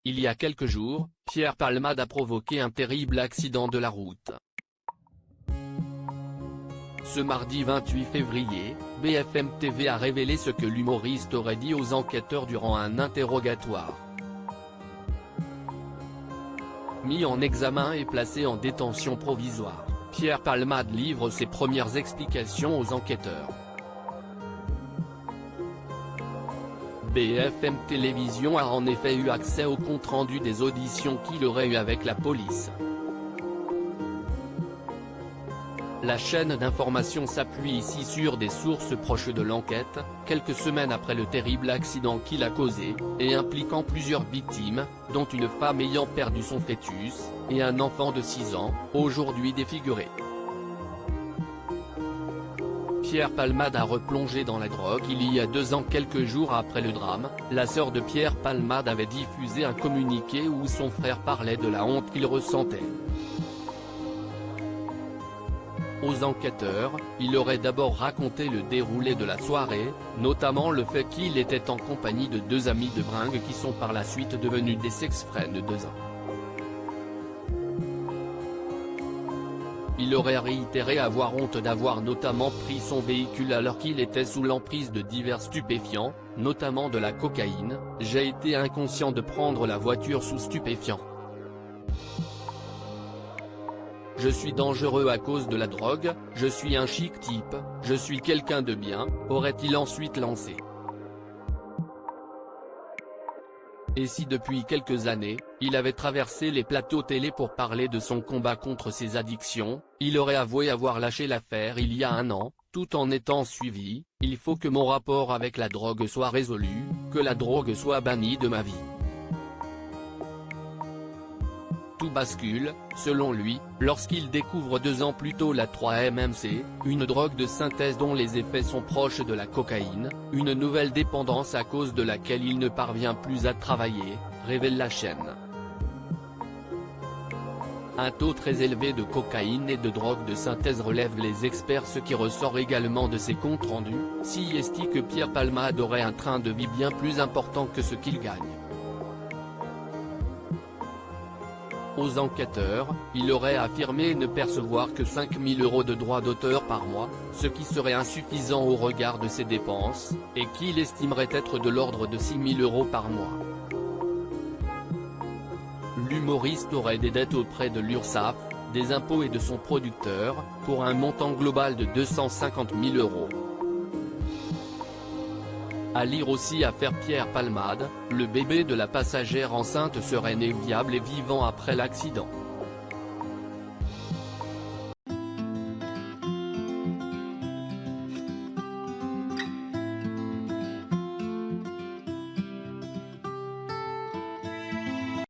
il y a quelques jours, Pierre Palmade a provoqué un terrible accident de la route. Ce mardi 28 février, BFM TV a révélé ce que l'humoriste aurait dit aux enquêteurs durant un interrogatoire. Mis en examen et placé en détention provisoire, Pierre Palmade livre ses premières explications aux enquêteurs. BFM Télévision a en effet eu accès au compte-rendu des auditions qu'il aurait eues avec la police. La chaîne d'information s'appuie ici sur des sources proches de l'enquête, quelques semaines après le terrible accident qu'il a causé, et impliquant plusieurs victimes, dont une femme ayant perdu son fœtus, et un enfant de 6 ans, aujourd'hui défiguré. Pierre Palmade a replongé dans la drogue il y a 2 ans. Quelques jours après le drame, la sœur de Pierre Palmade avait diffusé un communiqué où son frère parlait de la honte qu'il ressentait. Aux enquêteurs, il aurait d'abord raconté le déroulé de la soirée, notamment le fait qu'il était en compagnie de 2 amis de bringue qui sont par la suite devenus des ex-friends de 2 ans. Il aurait réitéré avoir honte d'avoir notamment pris son véhicule alors qu'il était sous l'emprise de divers stupéfiants, notamment de la cocaïne. « J'ai été inconscient de prendre la voiture sous stupéfiants. Je suis dangereux à cause de la drogue, je suis un chic type, je suis quelqu'un de bien », aurait-il ensuite lancé. Et si depuis quelques années, il avait traversé les plateaux télé pour parler de son combat contre ses addictions, il aurait avoué avoir lâché l'affaire il y a 1 an, tout en étant suivi. « Il faut que mon rapport avec la drogue soit résolu, que la drogue soit bannie de ma vie. » Tout bascule, selon lui, lorsqu'il découvre 2 ans plus tôt la 3-MMC, une drogue de synthèse dont les effets sont proches de la cocaïne, une nouvelle dépendance à cause de laquelle il ne parvient plus à travailler, révèle la chaîne. Un taux très élevé de cocaïne et de drogue de synthèse relèvent les experts. Ce qui ressort également de ses comptes rendus, s'y estime que Pierre Palmade aurait un train de vie bien plus important que ce qu'il gagne. Aux enquêteurs, il aurait affirmé ne percevoir que 5 000 € de droits d'auteur par mois, ce qui serait insuffisant au regard de ses dépenses, et qu'il estimerait être de l'ordre de 6 000 € par mois. L'humoriste aurait des dettes auprès de l'URSSAF, des impôts et de son producteur, pour un montant global de 250 000 €. À lire aussi affaire Pierre Palmade, le bébé de la passagère enceinte serait né viable et vivant après l'accident.